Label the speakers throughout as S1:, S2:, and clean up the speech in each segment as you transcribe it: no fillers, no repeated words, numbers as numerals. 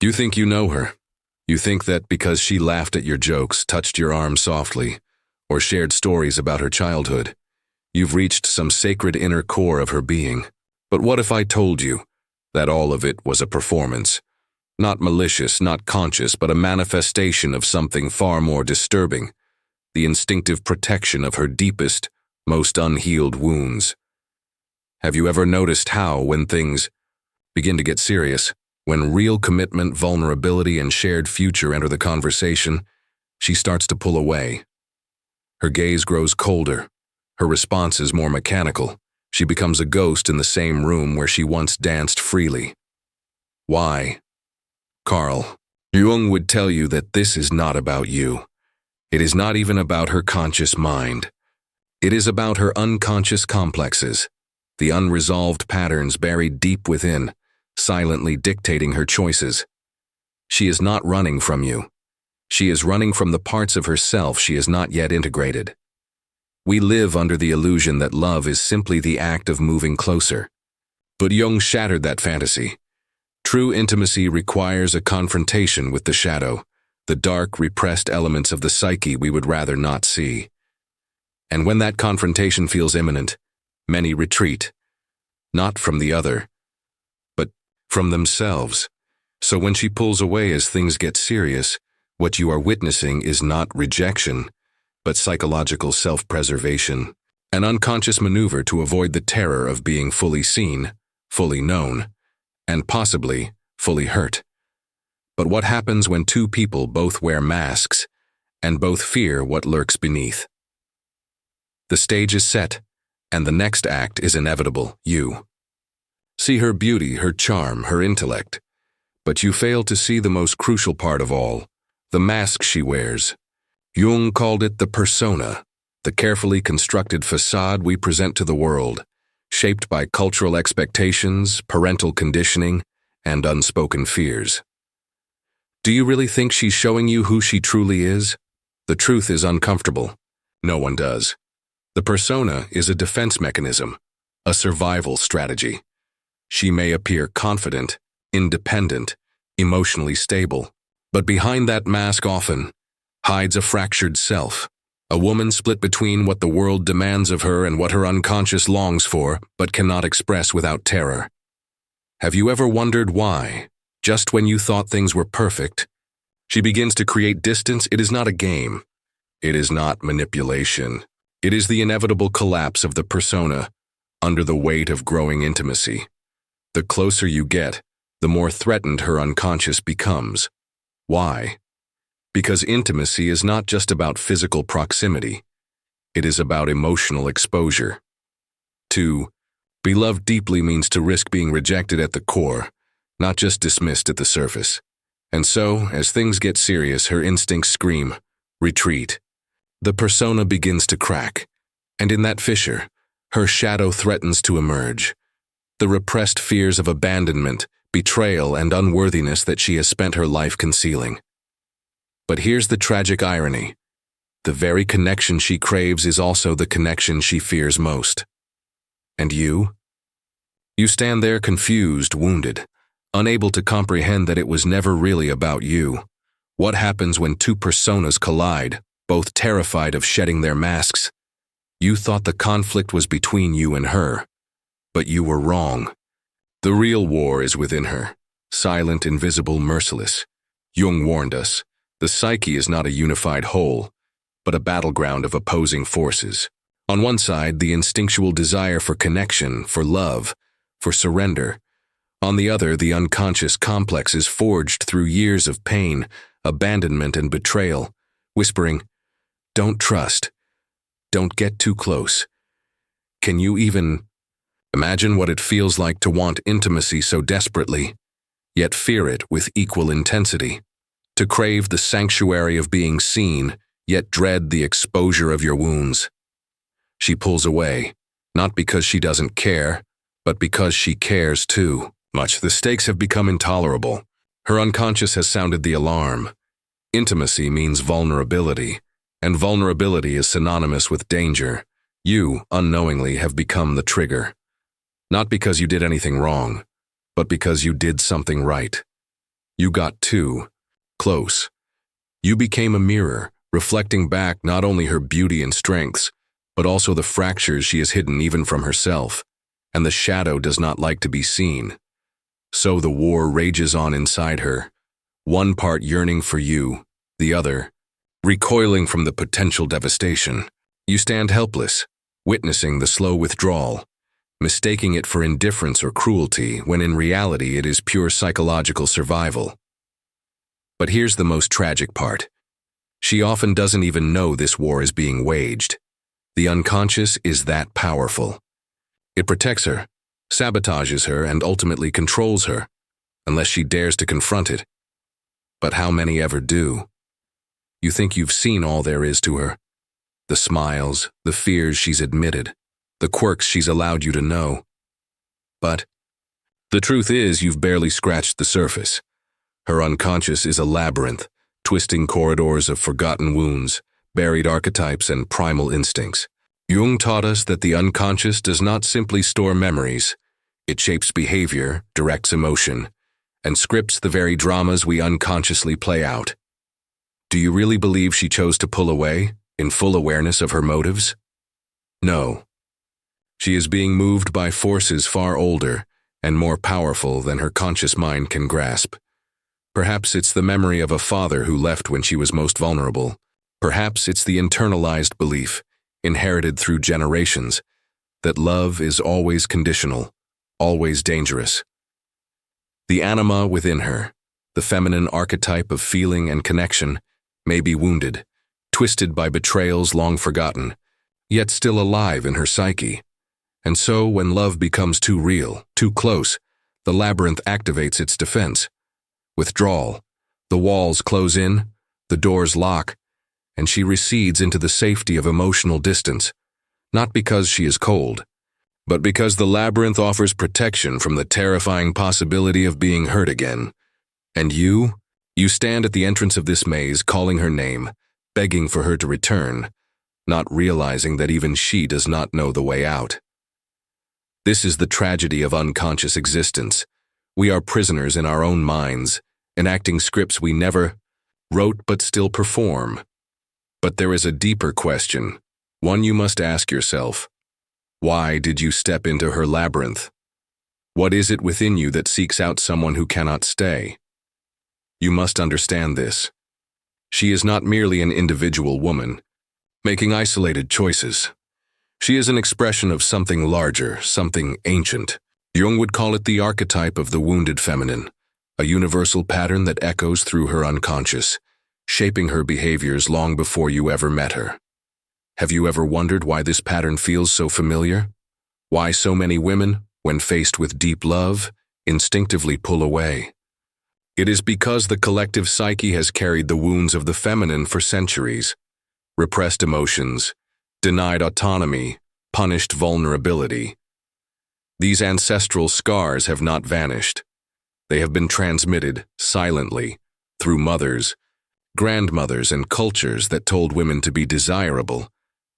S1: You think you know her. You think that because she laughed at your jokes, touched your arm softly, or shared stories about her childhood, you've reached some sacred inner core of her being. But what if I told you that all of it was a performance? Not malicious, not conscious, but a manifestation of something far more disturbing, the instinctive protection of her deepest, most unhealed wounds. Have you ever noticed how, when things begin to get serious, when real commitment, vulnerability, and shared future enter the conversation, she starts to pull away? Her gaze grows colder. Her response is more mechanical. She becomes a ghost in the same room where she once danced freely. Why? Carl, Jung would tell you that this is not about you. It is not even about her conscious mind. It is about her unconscious complexes, the unresolved patterns buried deep within, silently dictating her choices. She is not running from you. She is running from the parts of herself she has not yet integrated. We live under the illusion that love is simply the act of moving closer. But Jung shattered that fantasy. True intimacy requires a confrontation with the shadow, the dark, repressed elements of the psyche we would rather not see. And when that confrontation feels imminent, many retreat, not from the other, but from themselves. So when she pulls away as things get serious, what you are witnessing is not rejection, but psychological self-preservation, an unconscious maneuver to avoid the terror of being fully seen, fully known, and possibly fully hurt. But what happens when two people both wear masks and both fear what lurks beneath? The stage is set, and the next act is inevitable, you. See her beauty, her charm, her intellect, but you fail to see the most crucial part of all, the mask she wears. Jung called it the persona, the carefully constructed facade we present to the world, shaped by cultural expectations, parental conditioning, and unspoken fears. Do you really think she's showing you who she truly is? The truth is uncomfortable. No one does. The persona is a defense mechanism, a survival strategy. She may appear confident, independent, emotionally stable, but behind that mask often hides a fractured self, a woman split between what the world demands of her and what her unconscious longs for but cannot express without terror. Have you ever wondered why, just when you thought things were perfect, she begins to create distance? It is not a game. It is not manipulation. It is the inevitable collapse of the persona under the weight of growing intimacy. The closer you get, the more threatened her unconscious becomes. Why? Because intimacy is not just about physical proximity. It is about emotional exposure. To be loved deeply means to risk being rejected at the core, not just dismissed at the surface. And so, as things get serious, her instincts scream, retreat. The persona begins to crack, and in that fissure, her shadow threatens to emerge. The repressed fears of abandonment, betrayal, and unworthiness that she has spent her life concealing. But here's the tragic irony. The very connection she craves is also the connection she fears most. And you? You stand there confused, wounded, unable to comprehend that it was never really about you. What happens when two personas collide, both terrified of shedding their masks? You thought the conflict was between you and her, but you were wrong. The real war is within her, silent, invisible, merciless. Jung warned us. The psyche is not a unified whole, but a battleground of opposing forces. On one side, the instinctual desire for connection, for love, for surrender. On the other, the unconscious complexes forged through years of pain, abandonment, and betrayal, whispering, "Don't trust. Don't get too close." Can you even imagine what it feels like to want intimacy so desperately, yet fear it with equal intensity? To crave the sanctuary of being seen, yet dread the exposure of your wounds. She pulls away, not because she doesn't care, but because she cares too much. The stakes have become intolerable. Her unconscious has sounded the alarm. Intimacy means vulnerability, and vulnerability is synonymous with danger. You, unknowingly, have become the trigger. Not because you did anything wrong, but because you did something right. You got too close. You became a mirror, reflecting back not only her beauty and strengths, but also the fractures she has hidden even from herself, and the shadow does not like to be seen. So the war rages on inside her, one part yearning for you, the other recoiling from the potential devastation. You stand helpless, witnessing the slow withdrawal, mistaking it for indifference or cruelty when in reality it is pure psychological survival. But here's the most tragic part. She often doesn't even know this war is being waged. The unconscious is that powerful. It protects her, sabotages her, and ultimately controls her, unless she dares to confront it. But how many ever do? You think you've seen all there is to her? The smiles, the fears she's admitted, the quirks she's allowed you to know. But the truth is you've barely scratched the surface. Her unconscious is a labyrinth, twisting corridors of forgotten wounds, buried archetypes, and primal instincts. Jung taught us that the unconscious does not simply store memories. It shapes behavior, directs emotion, and scripts the very dramas we unconsciously play out. Do you really believe she chose to pull away, in full awareness of her motives? No. She is being moved by forces far older and more powerful than her conscious mind can grasp. Perhaps it's the memory of a father who left when she was most vulnerable. Perhaps it's the internalized belief, inherited through generations, that love is always conditional, always dangerous. The anima within her, the feminine archetype of feeling and connection, may be wounded, twisted by betrayals long forgotten, yet still alive in her psyche. And so, when love becomes too real, too close, the labyrinth activates its defense. Withdrawal. The walls close in, the doors lock, and she recedes into the safety of emotional distance, not because she is cold, but because the labyrinth offers protection from the terrifying possibility of being hurt again. And you stand at the entrance of this maze, calling her name, begging for her to return, not realizing that even she does not know the way out. This is the tragedy of unconscious existence. We are prisoners in our own minds, enacting scripts we never wrote but still perform. But there is a deeper question, one you must ask yourself. Why did you step into her labyrinth? What is it within you that seeks out someone who cannot stay? You must understand this. She is not merely an individual woman, making isolated choices. She is an expression of something larger, something ancient. Jung would call it the archetype of the wounded feminine, a universal pattern that echoes through her unconscious, shaping her behaviors long before you ever met her. Have you ever wondered why this pattern feels so familiar? Why so many women, when faced with deep love, instinctively pull away? It is because the collective psyche has carried the wounds of the feminine for centuries. Repressed emotions, denied autonomy, punished vulnerability. These ancestral scars have not vanished. They have been transmitted, silently, through mothers, grandmothers, and cultures that told women to be desirable,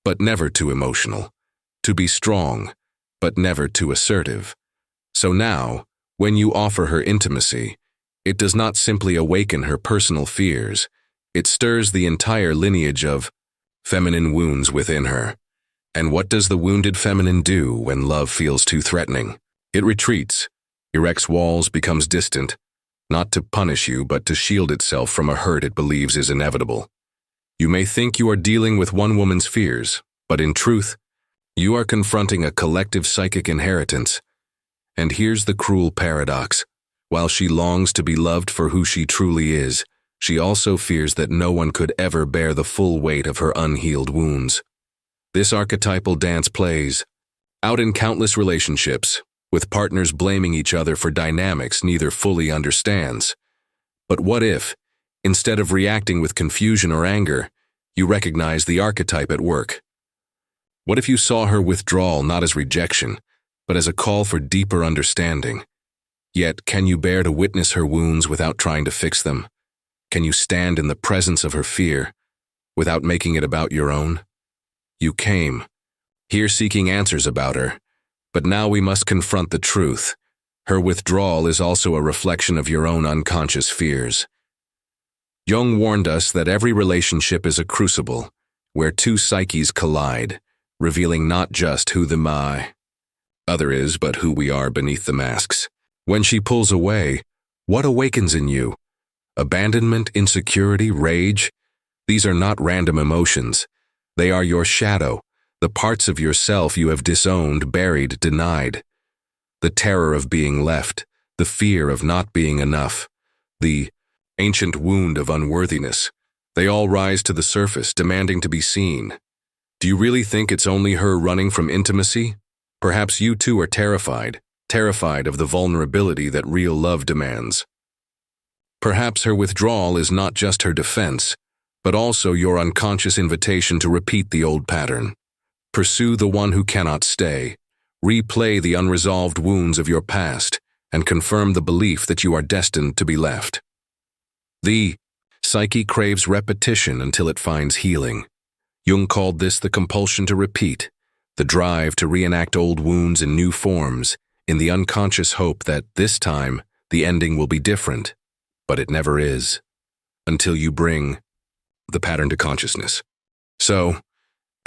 S1: but never too emotional, to be strong, but never too assertive. So now, when you offer her intimacy, it does not simply awaken her personal fears, it stirs the entire lineage of feminine wounds within her. And what does the wounded feminine do when love feels too threatening? It retreats, erects walls, becomes distant, not to punish you, but to shield itself from a hurt it believes is inevitable. You may think you are dealing with one woman's fears, but in truth, you are confronting a collective psychic inheritance. And here's the cruel paradox. While she longs to be loved for who she truly is, she also fears that no one could ever bear the full weight of her unhealed wounds. This archetypal dance plays out in countless relationships, with partners blaming each other for dynamics neither fully understands. But what if, instead of reacting with confusion or anger, you recognize the archetype at work? What if you saw her withdrawal not as rejection, but as a call for deeper understanding? Yet, can you bear to witness her wounds without trying to fix them? Can you stand in the presence of her fear, without making it about your own? You came, here seeking answers about her, but now we must confront the truth. Her withdrawal is also a reflection of your own unconscious fears. Jung warned us that every relationship is a crucible, where two psyches collide, revealing not just who the other is, but who we are beneath the masks. When she pulls away, what awakens in you? Abandonment, insecurity, rage? These are not random emotions. They are your shadow, the parts of yourself you have disowned, buried, denied. The terror of being left, the fear of not being enough, the ancient wound of unworthiness. They all rise to the surface, demanding to be seen. Do you really think it's only her running from intimacy? Perhaps you too are terrified of the vulnerability that real love demands. Perhaps her withdrawal is not just her defense, but also your unconscious invitation to repeat the old pattern. Pursue the one who cannot stay. Replay the unresolved wounds of your past and confirm the belief that you are destined to be left. The psyche craves repetition until it finds healing. Jung called this the compulsion to repeat, the drive to reenact old wounds in new forms, in the unconscious hope that this time the ending will be different, but it never is, until you bring the pattern to consciousness. So,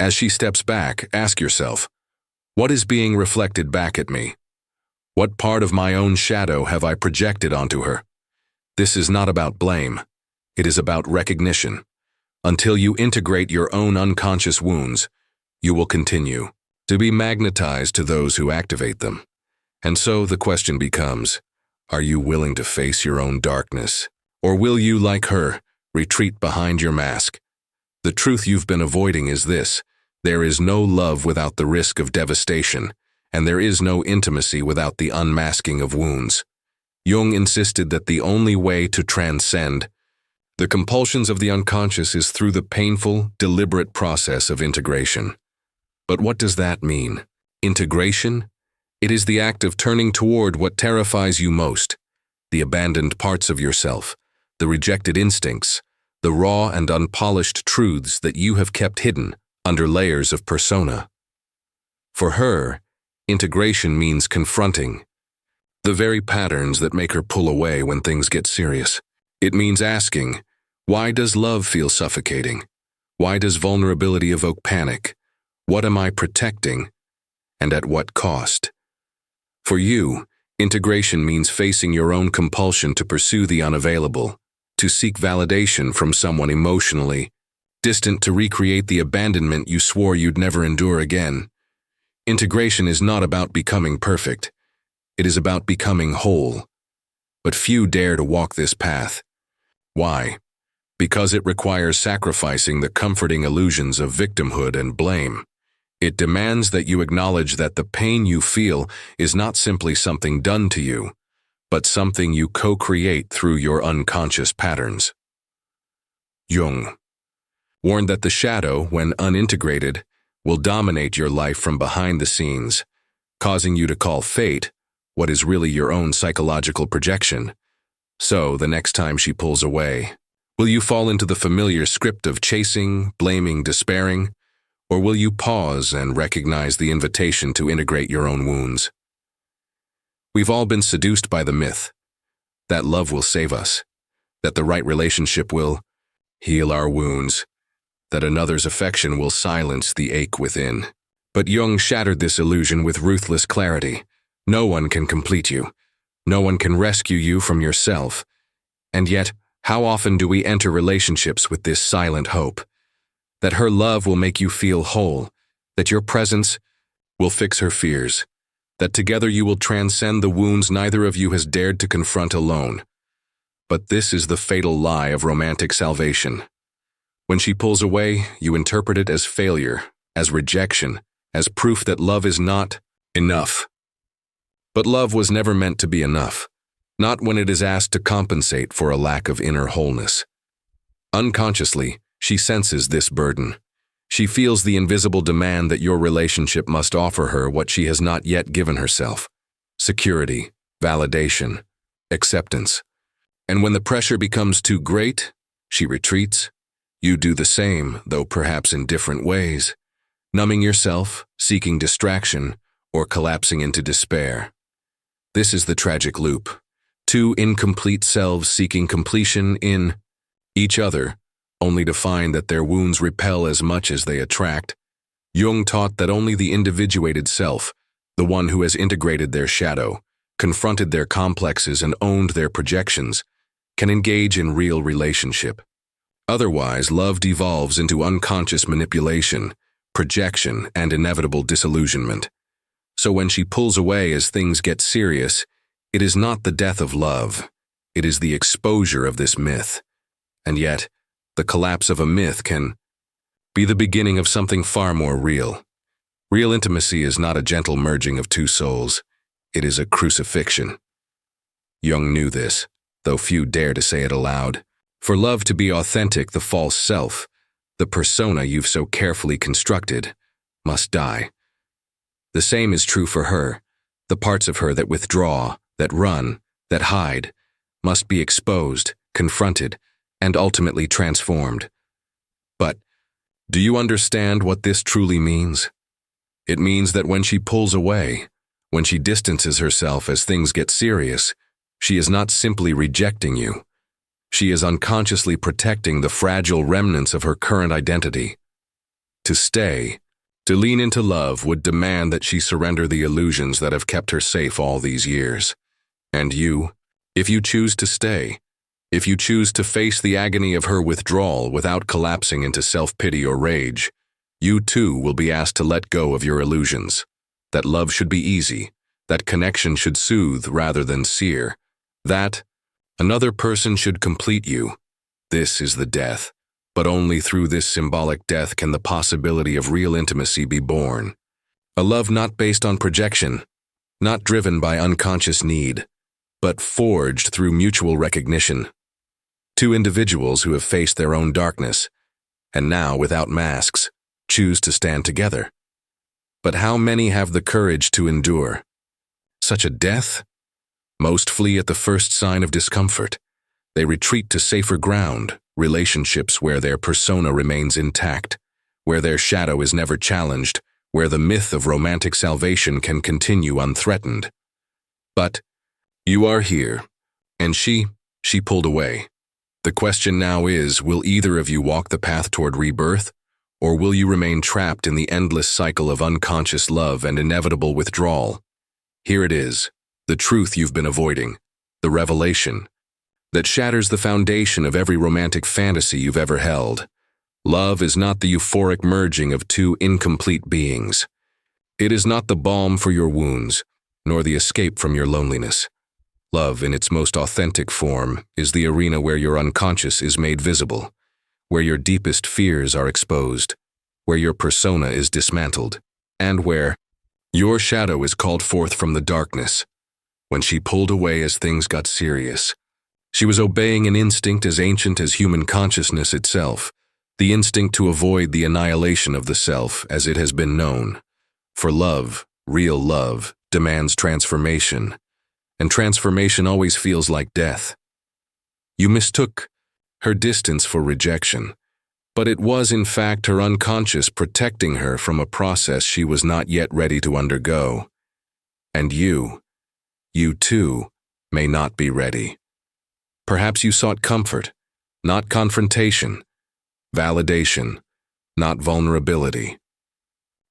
S1: as she steps back, ask yourself, what is being reflected back at me? What part of my own shadow have I projected onto her? This is not about blame. It is about recognition. Until you integrate your own unconscious wounds, you will continue to be magnetized to those who activate them. And so the question becomes, are you willing to face your own darkness? Or will you, like her, retreat behind your mask? The truth you've been avoiding is this: there is no love without the risk of devastation, and there is no intimacy without the unmasking of wounds. Jung insisted that the only way to transcend the compulsions of the unconscious is through the painful, deliberate process of integration. But what does that mean? Integration? It is the act of turning toward what terrifies you most, the abandoned parts of yourself, the rejected instincts, the raw and unpolished truths that you have kept hidden under layers of persona. For her, integration means confronting the very patterns that make her pull away when things get serious. It means asking, why does love feel suffocating? Why does vulnerability evoke panic? What am I protecting? And at what cost? For you, integration means facing your own compulsion to pursue the unavailable, to seek validation from someone emotionally distant, to recreate the abandonment you swore you'd never endure again. Integration is not about becoming perfect. It is about becoming whole. But few dare to walk this path. Why? Because it requires sacrificing the comforting illusions of victimhood and blame. It demands that you acknowledge that the pain you feel is not simply something done to you, but something you co-create through your unconscious patterns. Jung warned that the shadow, when unintegrated, will dominate your life from behind the scenes, causing you to call fate what is really your own psychological projection. So, the next time she pulls away, will you fall into the familiar script of chasing, blaming, despairing, or will you pause and recognize the invitation to integrate your own wounds? We've all been seduced by the myth that love will save us, that the right relationship will heal our wounds, that another's affection will silence the ache within. But Jung shattered this illusion with ruthless clarity. No one can complete you. No one can rescue you from yourself. And yet, how often do we enter relationships with this silent hope? That her love will make you feel whole, that your presence will fix her fears, that together you will transcend the wounds neither of you has dared to confront alone. But this is the fatal lie of romantic salvation. When she pulls away, you interpret it as failure, as rejection, as proof that love is not enough. But love was never meant to be enough, not when it is asked to compensate for a lack of inner wholeness. Unconsciously, she senses this burden. She feels the invisible demand that your relationship must offer her what she has not yet given herself: security, validation, acceptance. And when the pressure becomes too great, she retreats. You do the same, though perhaps in different ways, numbing yourself, seeking distraction, or collapsing into despair. This is the tragic loop. Two incomplete selves seeking completion in each other, only to find that their wounds repel as much as they attract. Jung taught that only the individuated self, the one who has integrated their shadow, confronted their complexes and owned their projections, can engage in real relationship. Otherwise, love devolves into unconscious manipulation, projection, and inevitable disillusionment. So when she pulls away as things get serious, it is not the death of love, it is the exposure of this myth. And yet, the collapse of a myth can be the beginning of something far more real. Real intimacy is not a gentle merging of two souls, it is a crucifixion. Jung knew this, though few dare to say it aloud. For love to be authentic, the false self, the persona you've so carefully constructed, must die. The same is true for her. The parts of her that withdraw, that run, that hide, must be exposed, confronted, and ultimately transformed. But do you understand what this truly means? It means that when she pulls away, when she distances herself as things get serious, she is not simply rejecting you. She is unconsciously protecting the fragile remnants of her current identity. To stay, to lean into love would demand that she surrender the illusions that have kept her safe all these years. And you, if you choose to stay, if you choose to face the agony of her withdrawal without collapsing into self-pity or rage, you too will be asked to let go of your illusions, that love should be easy, that connection should soothe rather than sear, that another person should complete you. This is the death, but only through this symbolic death can the possibility of real intimacy be born. A love not based on projection, not driven by unconscious need, but forged through mutual recognition. Two individuals who have faced their own darkness, and now, without masks, choose to stand together. But how many have the courage to endure such a death? Most flee at the first sign of discomfort. They retreat to safer ground, relationships where their persona remains intact, where their shadow is never challenged, where the myth of romantic salvation can continue unthreatened. But you are here, and she pulled away. The question now is, will either of you walk the path toward rebirth, or will you remain trapped in the endless cycle of unconscious love and inevitable withdrawal? Here it is. The truth you've been avoiding, the revelation that shatters the foundation of every romantic fantasy you've ever held. Love is not the euphoric merging of two incomplete beings. It is not the balm for your wounds, nor the escape from your loneliness. Love, in its most authentic form, is the arena where your unconscious is made visible, where your deepest fears are exposed, where your persona is dismantled, and where your shadow is called forth from the darkness. When she pulled away as things got serious, she was obeying an instinct as ancient as human consciousness itself, the instinct to avoid the annihilation of the self as it has been known. For love, real love, demands transformation, and transformation always feels like death. You mistook her distance for rejection, but it was in fact her unconscious protecting her from a process she was not yet ready to undergo. And you too, may not be ready. Perhaps you sought comfort, not confrontation, validation, not vulnerability.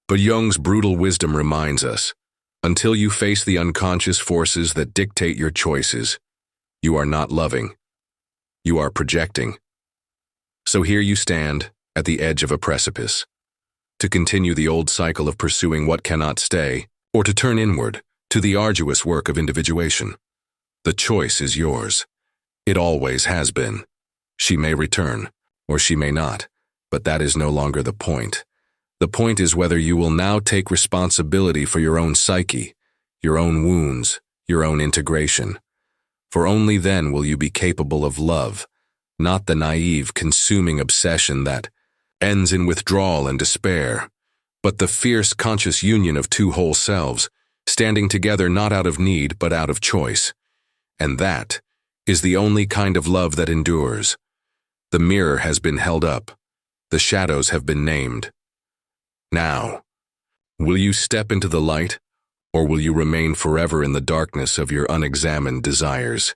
S1: But Jung's brutal wisdom reminds us, until you face the unconscious forces that dictate your choices, you are not loving. You are projecting. So here you stand, at the edge of a precipice. To continue the old cycle of pursuing what cannot stay, or to turn inward, to the arduous work of individuation. The choice is yours. It always has been. She may return, or she may not, but that is no longer the point. The point is whether you will now take responsibility for your own psyche, your own wounds, your own integration. For only then will you be capable of love, not the naive, consuming obsession that ends in withdrawal and despair, but the fierce, conscious union of two whole selves, standing together not out of need but out of choice. And that is the only kind of love that endures. The mirror has been held up. The shadows have been named. Now, will you step into the light, Or will you remain forever in the darkness of your unexamined desires?